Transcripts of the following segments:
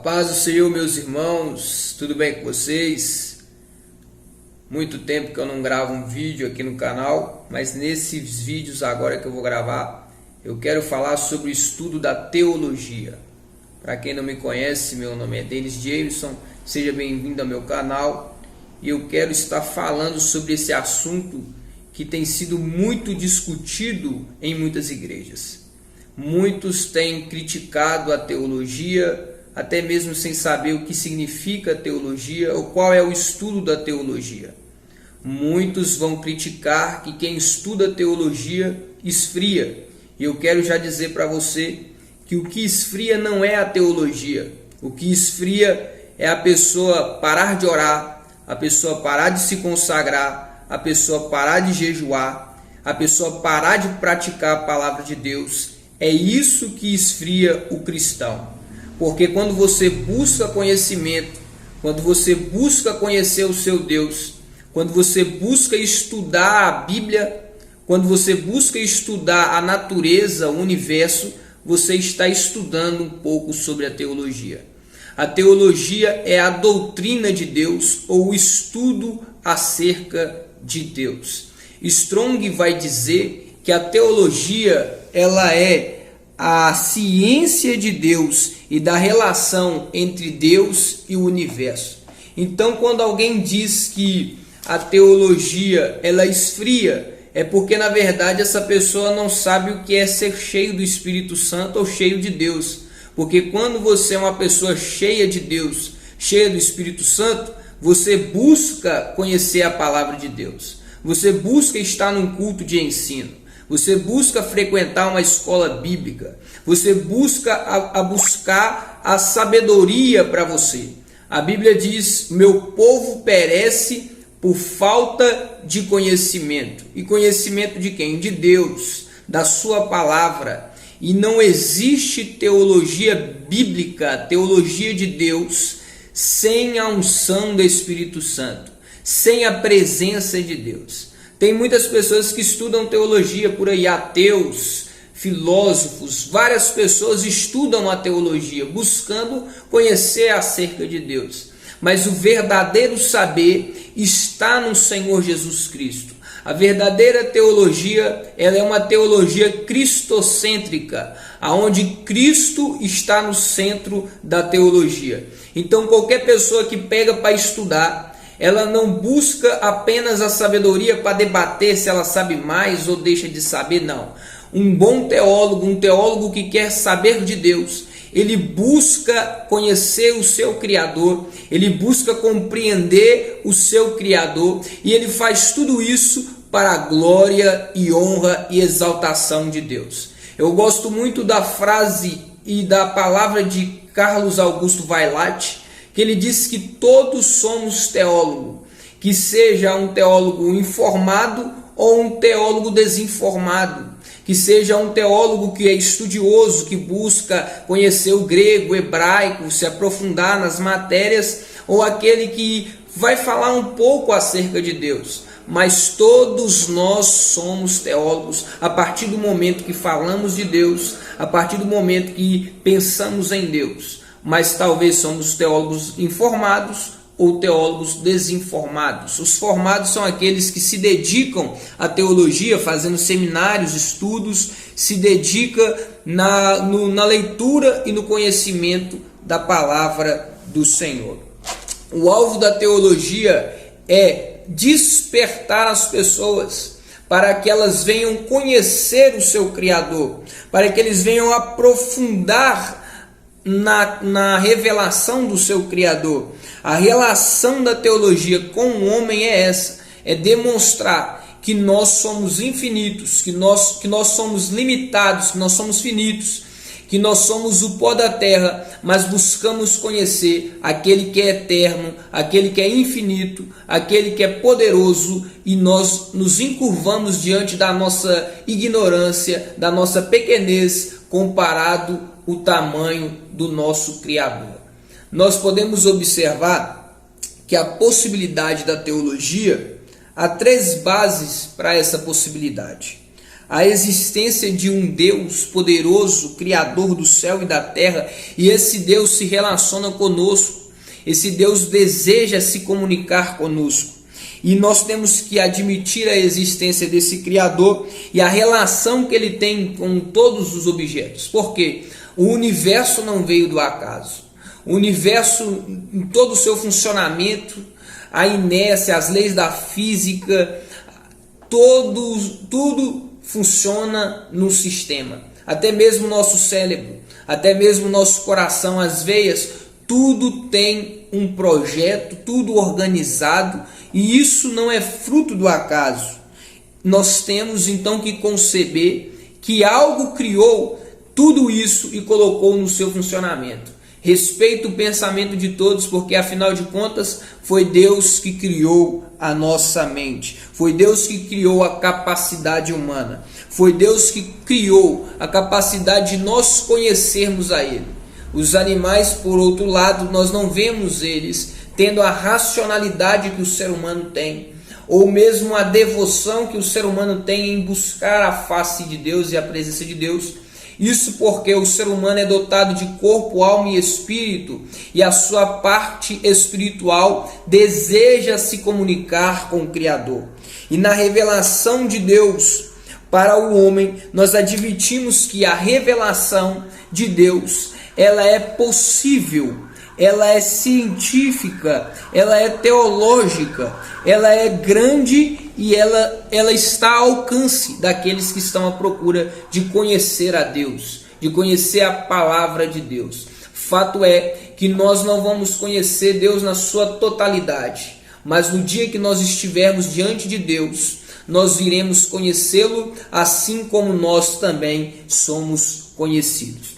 A paz do Senhor, meus irmãos, tudo bem com vocês? Muito tempo que eu não gravo um vídeo aqui no canal, mas nesses vídeos agora que eu vou gravar, eu quero falar sobre o estudo da teologia. Para quem não me conhece, meu nome é Denis Jameson, seja bem-vindo ao meu canal e eu quero estar falando sobre esse assunto que tem sido muito discutido em muitas igrejas. Muitos têm criticado a teologia, até mesmo sem saber o que significa teologia ou qual é o estudo da teologia. Muitos vão criticar que quem estuda teologia esfria. E eu quero já dizer para você que o que esfria não é a teologia. O que esfria é a pessoa parar de orar, a pessoa parar de se consagrar, a pessoa parar de jejuar, a pessoa parar de praticar a palavra de Deus. É isso que esfria o cristão. Porque quando você busca conhecimento, quando você busca conhecer o seu Deus, quando você busca estudar a Bíblia, quando você busca estudar a natureza, o universo, você está estudando um pouco sobre a teologia. A teologia é a doutrina de Deus ou o estudo acerca de Deus. Strong vai dizer que a teologia ela é a ciência de Deus e da relação entre Deus e o universo. Então, quando alguém diz que a teologia ela esfria, é porque na verdade essa pessoa não sabe o que é ser cheio do Espírito Santo ou cheio de Deus. Porque quando você é uma pessoa cheia de Deus, cheia do Espírito Santo, você busca conhecer a palavra de Deus. Você busca estar num culto de ensino. Você busca frequentar uma escola bíblica. Você busca buscar a sabedoria para você. A Bíblia diz: meu povo perece por falta de conhecimento. E conhecimento de quem? De Deus, da sua palavra. E não existe teologia bíblica, teologia de Deus, sem a unção do Espírito Santo, sem a presença de Deus. Tem muitas pessoas que estudam teologia por aí, ateus, filósofos, várias pessoas estudam a teologia, buscando conhecer acerca de Deus. Mas o verdadeiro saber está no Senhor Jesus Cristo. A verdadeira teologia, ela é uma teologia cristocêntrica, aonde Cristo está no centro da teologia. Então qualquer pessoa que pega para estudar, ela não busca apenas a sabedoria para debater se ela sabe mais ou deixa de saber, não. Um bom teólogo, um teólogo que quer saber de Deus, ele busca conhecer o seu Criador, ele busca compreender o seu Criador e ele faz tudo isso para a glória e honra e exaltação de Deus. Eu gosto muito da frase e da palavra de Carlos Augusto Vailate, que ele diz que todos somos teólogos, que seja um teólogo informado ou um teólogo desinformado, que seja um teólogo que é estudioso, que busca conhecer o grego, o hebraico, se aprofundar nas matérias, ou aquele que vai falar um pouco acerca de Deus. Mas todos nós somos teólogos a partir do momento que falamos de Deus, a partir do momento que pensamos em Deus. Mas talvez somos teólogos informados ou teólogos desinformados. Os formados são aqueles que se dedicam à teologia, fazendo seminários, estudos, se dedicam na leitura e no conhecimento da palavra do Senhor. O alvo da teologia é despertar as pessoas para que elas venham conhecer o seu Criador, para que eles venham aprofundar na revelação do seu Criador. A relação da teologia com o homem é essa, é demonstrar que nós somos infinitos, que nós somos limitados, que nós somos finitos, que nós somos o pó da terra, mas buscamos conhecer aquele que é eterno, aquele que é infinito, aquele que é poderoso, e nós nos encurvamos diante da nossa ignorância, da nossa pequenez, comparado o tamanho do nosso Criador. Nós podemos observar que a possibilidade da teologia, há três bases para essa possibilidade. a existência de um Deus poderoso, criador do céu e da terra, e esse Deus se relaciona conosco, esse Deus deseja se comunicar conosco. E nós temos que admitir a existência desse Criador e a relação que ele tem com todos os objetos. Por quê? O universo não veio do acaso. O universo, em todo o seu funcionamento, a inércia, as leis da física, tudo funciona no sistema. Até mesmo o nosso cérebro, até mesmo o nosso coração, as veias, tudo tem um projeto, tudo organizado, e isso não é fruto do acaso. Nós temos então que conceber que algo criou tudo isso e colocou no seu funcionamento. Respeito o pensamento de todos, porque afinal de contas foi Deus que criou a nossa mente, foi Deus que criou a capacidade humana, foi Deus que criou a capacidade de nós conhecermos a Ele. Os animais, por outro lado, nós não vemos eles tendo a racionalidade que o ser humano tem, ou mesmo a devoção que o ser humano tem em buscar a face de Deus e a presença de Deus. Isso porque o ser humano é dotado de corpo, alma e espírito, e a sua parte espiritual deseja se comunicar com o Criador. E na revelação de Deus para o homem, nós admitimos que a revelação de Deus, ela é possível, ela é científica, ela é teológica, ela é grande e ela está ao alcance daqueles que estão à procura de conhecer a Deus, de conhecer a palavra de Deus. Fato é que nós não vamos conhecer Deus na sua totalidade, mas no dia que nós estivermos diante de Deus, nós iremos conhecê-lo assim como nós também somos conhecidos.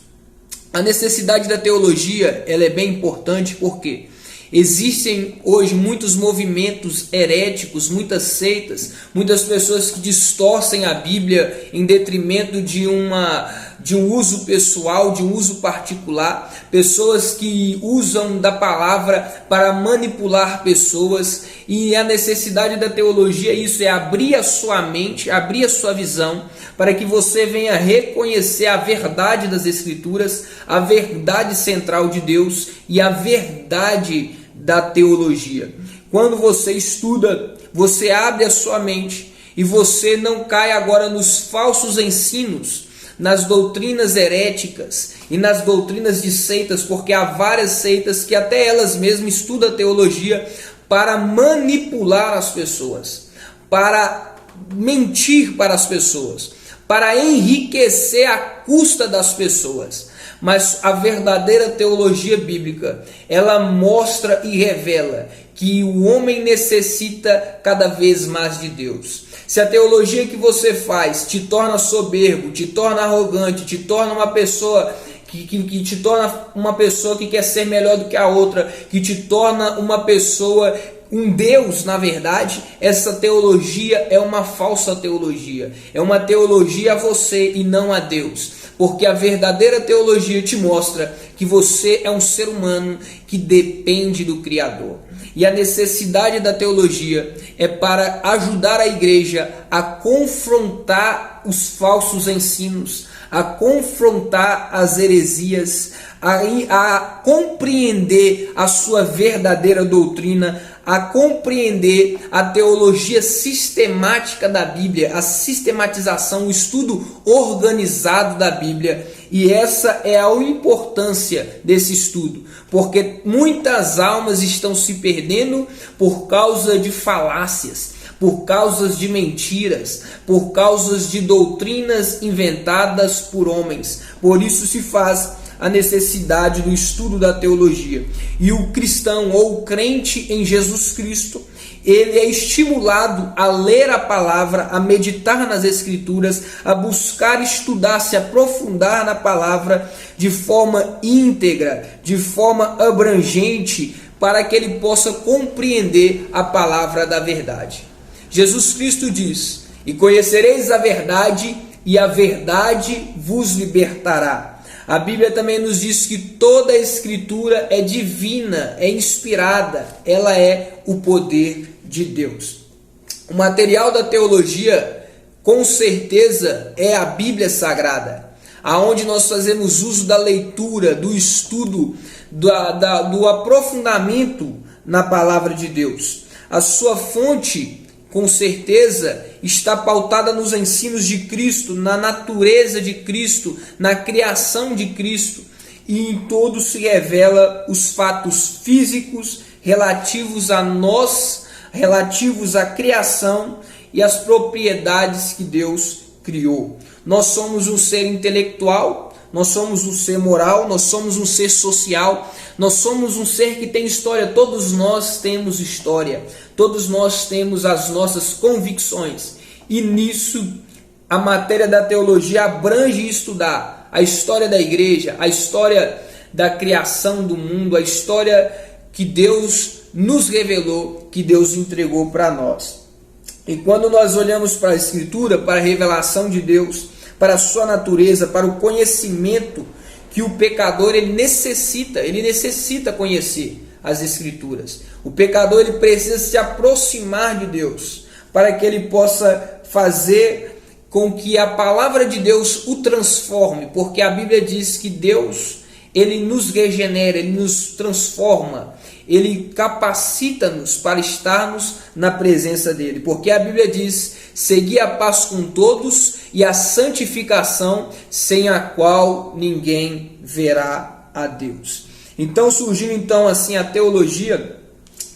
A necessidade da teologia, ela é bem importante porque existem hoje muitos movimentos heréticos, muitas seitas, muitas pessoas que distorcem a Bíblia em detrimento de um uso pessoal, de um uso particular, pessoas que usam da palavra para manipular pessoas, e a necessidade da teologia isso é abrir a sua mente, abrir a sua visão, para que você venha reconhecer a verdade das Escrituras, a verdade central de Deus e a verdade da teologia. Quando você estuda, você abre a sua mente e você não cai agora nos falsos ensinos, nas doutrinas heréticas e nas doutrinas de seitas, porque há várias seitas que até elas mesmas estudam a teologia para manipular as pessoas, para mentir para as pessoas, para enriquecer à custa das pessoas. Mas a verdadeira teologia bíblica, ela mostra e revela que o homem necessita cada vez mais de Deus. Se a teologia que você faz te torna soberbo, te torna arrogante, te torna uma pessoa que te torna uma pessoa que quer ser melhor do que a outra, que te torna uma pessoa, um Deus, na verdade, essa teologia é uma falsa teologia. É uma teologia a você e não a Deus. Porque a verdadeira teologia te mostra que você é um ser humano que depende do Criador. E a necessidade da teologia é para ajudar a igreja a confrontar os falsos ensinos, a confrontar as heresias, a compreender a sua verdadeira doutrina, a compreender a teologia sistemática da Bíblia, a sistematização, o estudo organizado da Bíblia. E essa é a importância desse estudo, porque muitas almas estão se perdendo por causa de falácias, por causa de mentiras, por causa de doutrinas inventadas por homens. Por isso se faz a necessidade do estudo da teologia. E o cristão ou o crente em Jesus Cristo, ele é estimulado a ler a palavra, a meditar nas Escrituras, a buscar estudar, se aprofundar na palavra de forma íntegra, de forma abrangente, para que ele possa compreender a palavra da verdade. Jesus Cristo diz: e conhecereis a verdade, e a verdade vos libertará. A Bíblia também nos diz que toda a Escritura é divina, é inspirada, ela é o poder de Deus. O material da teologia com certeza é a Bíblia Sagrada, aonde nós fazemos uso da leitura, do estudo, do aprofundamento na palavra de Deus. A sua fonte, com certeza, está pautada nos ensinos de Cristo, na natureza de Cristo, na criação de Cristo, e em todo se revela os fatos físicos relativos a nós, relativos à criação e às propriedades que Deus criou. Nós somos um ser intelectual, nós somos um ser moral, nós somos um ser social, nós somos um ser que tem história. Todos nós temos história, todos nós temos as nossas convicções, e nisso a matéria da teologia abrange estudar a história da igreja, a história da criação do mundo, a história que Deus nos revelou, que Deus entregou para nós. E quando nós olhamos para a Escritura, para a revelação de Deus, para a sua natureza, para o conhecimento que o pecador ele necessita conhecer as Escrituras. O pecador ele precisa se aproximar de Deus para que ele possa fazer com que a palavra de Deus o transforme, porque a Bíblia diz que Deus ele nos regenera, ele nos transforma, ele capacita-nos para estarmos na presença dele, porque a Bíblia diz: segui a paz com todos e a santificação, sem a qual ninguém verá a Deus. Então, surgindo assim a teologia,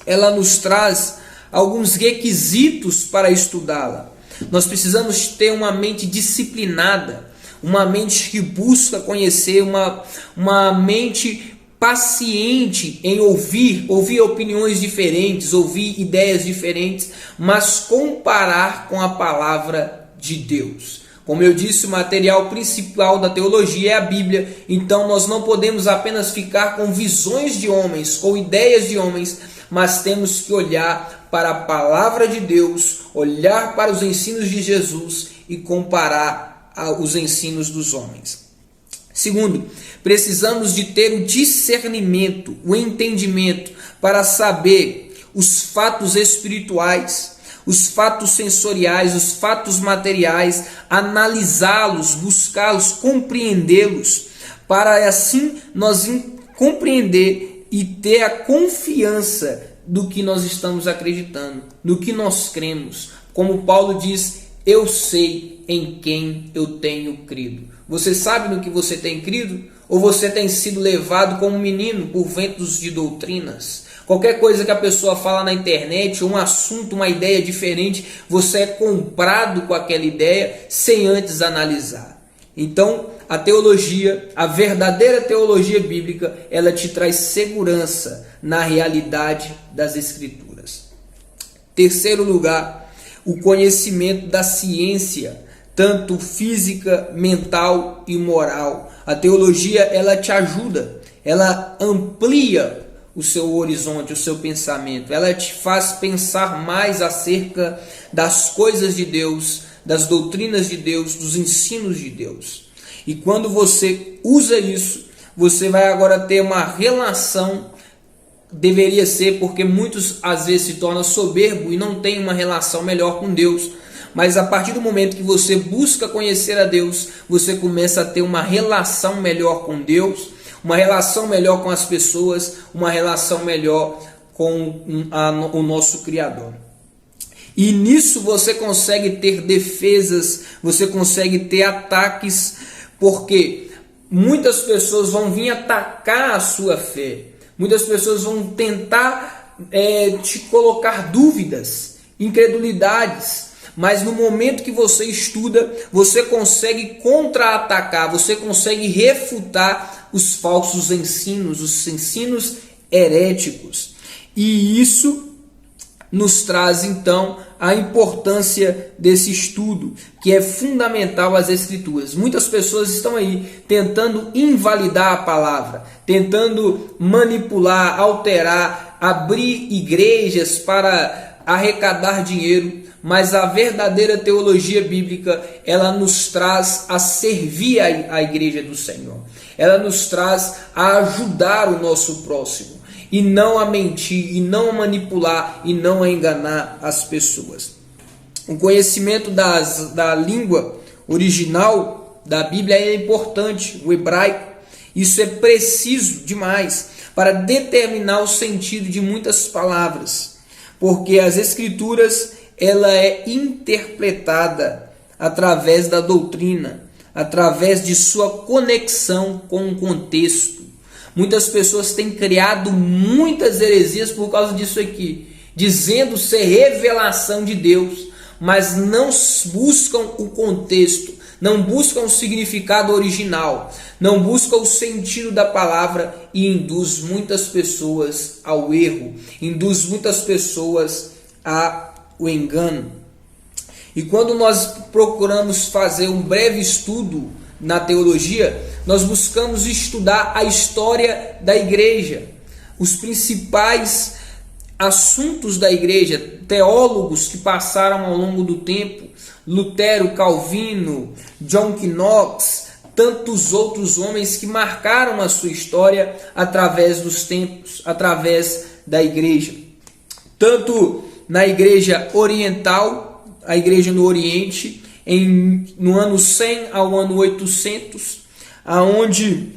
ela nos traz alguns requisitos para estudá-la. Nós precisamos ter uma mente disciplinada, uma mente que busca conhecer, uma mente paciente em ouvir opiniões diferentes, ouvir ideias diferentes, mas comparar com a palavra de Deus. Como eu disse, o material principal da teologia é a Bíblia, então nós não podemos apenas ficar com visões de homens, com ideias de homens, mas temos que olhar para a palavra de Deus, olhar para os ensinos de Jesus e comparar os ensinos dos homens. Segundo, precisamos de ter o discernimento, o entendimento para saber os fatos espirituais, os fatos sensoriais, os fatos materiais, analisá-los, buscá-los, compreendê-los, para assim nós compreender e ter a confiança do que nós estamos acreditando, do que nós cremos. Como Paulo diz: eu sei em quem eu tenho crido. Você sabe no que você tem crido? Ou você tem sido levado como um menino por ventos de doutrinas? Qualquer coisa que a pessoa fala na internet, um assunto, uma ideia diferente, você é comprado com aquela ideia sem antes analisar. Então, a teologia, a verdadeira teologia bíblica, ela te traz segurança na realidade das Escrituras. Terceiro lugar, o conhecimento da ciência, tanto física, mental e moral. A teologia, ela te ajuda, ela amplia o seu horizonte, o seu pensamento, ela te faz pensar mais acerca das coisas de Deus, das doutrinas de Deus, dos ensinos de Deus. E quando você usa isso, você vai agora ter uma relação, deveria ser, porque muitos às vezes se tornam soberbo e não tem uma relação melhor com Deus. Mas a partir do momento que você busca conhecer a Deus, você começa a ter uma relação melhor com Deus, uma relação melhor com as pessoas, uma relação melhor com o nosso Criador. E nisso você consegue ter defesas, você consegue ter ataques, porque muitas pessoas vão vir atacar a sua fé, muitas pessoas vão tentar te colocar dúvidas, incredulidades. Mas no momento que você estuda, você consegue contra-atacar, você consegue refutar os falsos ensinos, os ensinos heréticos. E isso nos traz então a importância desse estudo, que é fundamental às Escrituras. Muitas pessoas estão aí tentando invalidar a palavra, tentando manipular, alterar, abrir igrejas para arrecadar dinheiro. Mas a verdadeira teologia bíblica, ela nos traz a servir a igreja do Senhor. Ela nos traz a ajudar o nosso próximo. E não a mentir, e não a manipular, e não a enganar as pessoas. O conhecimento da língua original da Bíblia é importante, o hebraico. Isso é preciso demais para determinar o sentido de muitas palavras, porque as Escrituras ela é interpretada através da doutrina, através de sua conexão com o contexto. Muitas pessoas têm criado muitas heresias por causa disso aqui, dizendo ser revelação de Deus, mas não buscam o contexto, não buscam o significado original, não buscam o sentido da palavra e induz muitas pessoas ao erro, induz muitas pessoas ao engano. E quando nós procuramos fazer um breve estudo na teologia, nós buscamos estudar a história da igreja, os principais assuntos da igreja, teólogos que passaram ao longo do tempo, Lutero, Calvino, John Knox, tantos outros homens que marcaram a sua história através dos tempos, através da igreja. Tanto na igreja oriental, a igreja no Oriente, no ano 100 ao ano 800, aonde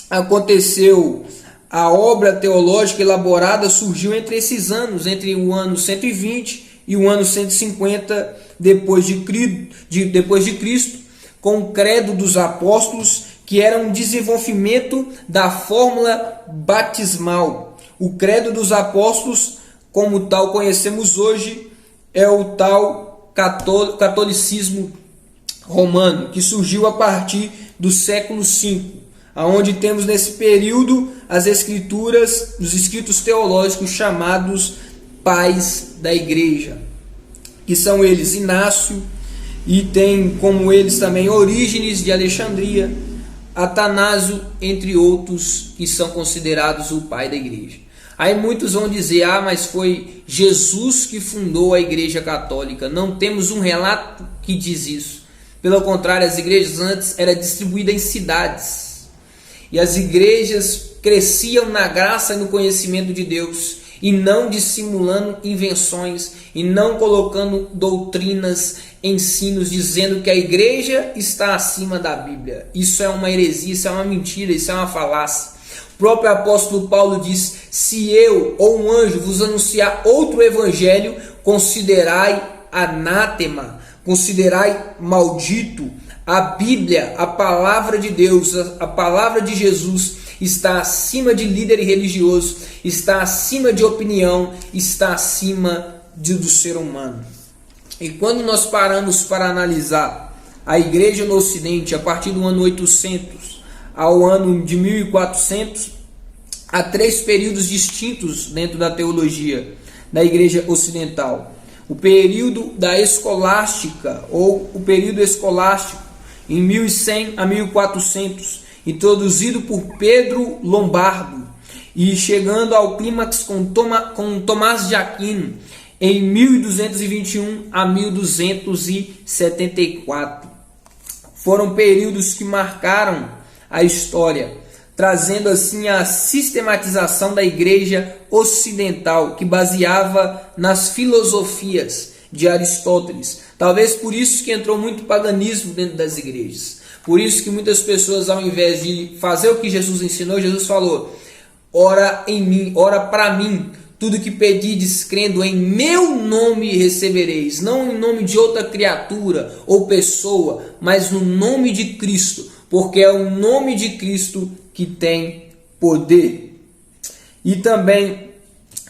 aconteceu a obra teológica elaborada, surgiu entre esses anos, entre o ano 120 e o ano 150 depois de Cristo, com o credo dos apóstolos, que era um desenvolvimento da fórmula batismal. O credo dos apóstolos, como tal conhecemos hoje, é o tal catolicismo romano, que surgiu a partir do século V, onde temos nesse período as escrituras, os escritos teológicos chamados pais da igreja, que são eles Inácio, e tem como eles também Orígenes de Alexandria, Atanásio, entre outros, que são considerados o pai da igreja. Aí muitos vão dizer, mas foi Jesus que fundou a igreja católica. Não temos um relato que diz isso. Pelo contrário, as igrejas antes eram distribuídas em cidades. E as igrejas cresciam na graça e no conhecimento de Deus, e não dissimulando invenções, e não colocando doutrinas, ensinos, dizendo que a igreja está acima da Bíblia. Isso é uma heresia, isso é uma mentira, isso é uma falácia. O próprio apóstolo Paulo diz: se eu ou um anjo vos anunciar outro evangelho, considerai anátema, considerai maldito. A Bíblia, a palavra de Deus, a palavra de Jesus está acima de líder religioso, está acima de opinião, está acima do ser humano. E quando nós paramos para analisar a igreja no Ocidente, a partir do ano 800 ao ano de 1400, há três períodos distintos dentro da teologia da igreja ocidental. O período da escolástica, ou o período escolástico, em 1100 a 1400, introduzido por Pedro Lombardo, e chegando ao clímax com Tomás de Aquino, em 1221 a 1274. Foram períodos que marcaram a história, trazendo assim a sistematização da igreja ocidental, que baseava nas filosofias de Aristóteles. Talvez por isso que entrou muito paganismo dentro das igrejas. Por isso que muitas pessoas, ao invés de fazer o que Jesus ensinou, Jesus falou: ora em mim, ora para mim, tudo que pedides crendo em meu nome recebereis, não em nome de outra criatura ou pessoa, mas no nome de Cristo, porque é o nome de Cristo que tem poder. E também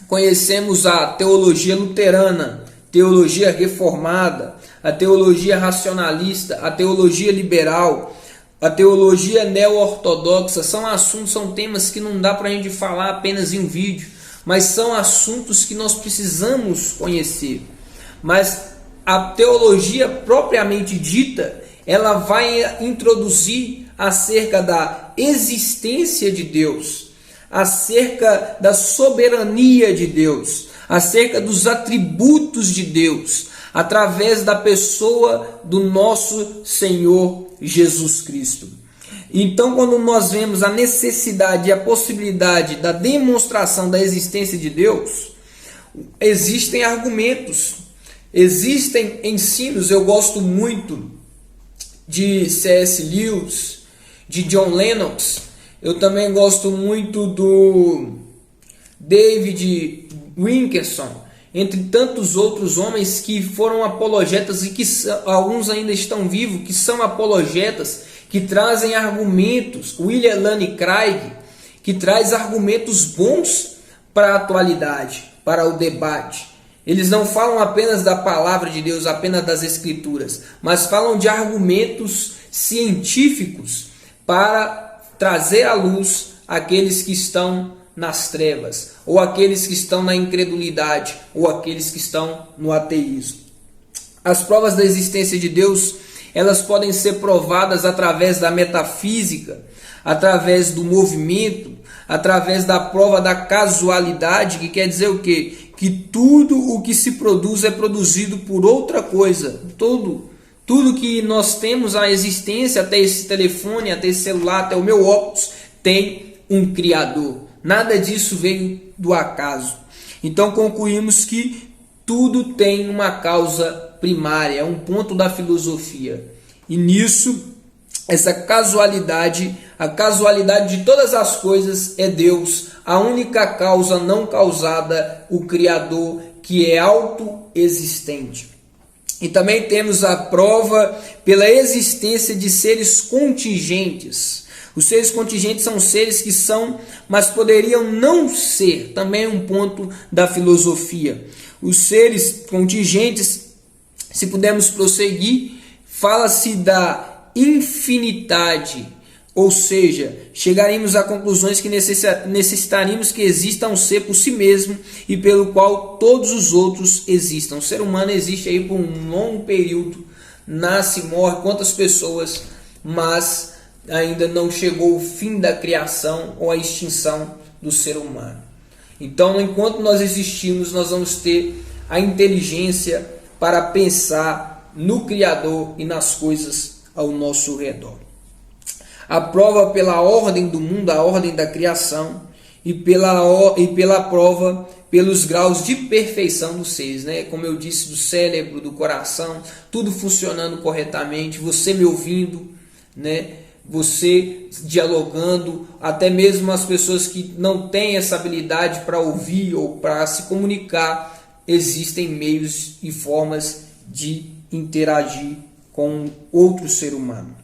conhecemos a teologia luterana, teologia reformada, a teologia racionalista, a teologia liberal, a teologia neo-ortodoxa. São assuntos, são temas que não dá para a gente falar apenas em um vídeo, mas são assuntos que nós precisamos conhecer. Mas a teologia propriamente dita, ela vai introduzir acerca da existência de Deus, acerca da soberania de Deus, acerca dos atributos de Deus, através da pessoa do nosso Senhor Jesus Cristo. Então, quando nós vemos a necessidade e a possibilidade da demonstração da existência de Deus, existem argumentos Existem ensinos, eu gosto muito de C.S. Lewis, de John Lennox, eu também gosto muito do David Wilkerson, entre tantos outros homens que foram apologetas e que alguns ainda estão vivos, que são apologetas, que trazem argumentos. William Lane Craig, que traz argumentos bons para a atualidade, para o debate. Eles não falam apenas da palavra de Deus, apenas das escrituras, mas falam de argumentos científicos para trazer à luz aqueles que estão nas trevas, ou aqueles que estão na incredulidade, ou aqueles que estão no ateísmo. As provas da existência de Deus, elas podem ser provadas através da metafísica, através do movimento, através da prova da casualidade, que quer dizer o quê? Que tudo o que se produz é produzido por outra coisa. Tudo que nós temos a existência, até esse telefone, até esse celular, até o meu óculos, tem um Criador. Nada disso veio do acaso. Então concluímos que tudo tem uma causa primária, é um ponto da filosofia. E nisso, essa casualidade, a casualidade de todas as coisas é Deus, a única causa não causada, o Criador, que é autoexistente. E também temos a prova pela existência de seres contingentes. Os seres contingentes são seres que são, mas poderiam não ser. Também é um ponto da filosofia. Os seres contingentes, se pudermos prosseguir, fala-se da infinidade. Ou seja, chegaremos a conclusões que necessitaríamos que exista um ser por si mesmo e pelo qual todos os outros existam. O ser humano existe aí por um longo período, nasce, morre, quantas pessoas, mas ainda não chegou o fim da criação ou a extinção do ser humano. Então, enquanto nós existirmos, nós vamos ter a inteligência para pensar no Criador e nas coisas ao nosso redor. A prova pela ordem do mundo, a ordem da criação, e pela prova pelos graus de perfeição dos seres, né? Como eu disse, do cérebro, do coração, tudo funcionando corretamente, você me ouvindo, né? Você dialogando, até mesmo as pessoas que não têm essa habilidade para ouvir ou para se comunicar, existem meios e formas de interagir com outro ser humano.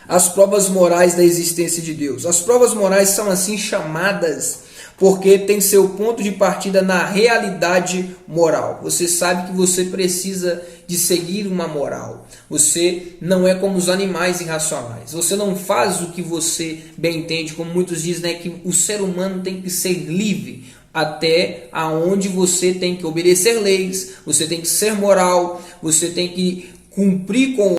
As provas morais da existência de Deus. As provas morais são assim chamadas porque tem seu ponto de partida na realidade moral. Você sabe que você precisa de seguir uma moral. Você não é como os animais irracionais. Você não faz o que você bem entende, como muitos dizem, né, que o ser humano tem que ser livre, até aonde você tem que obedecer leis, você tem que ser moral, você tem que cumprir com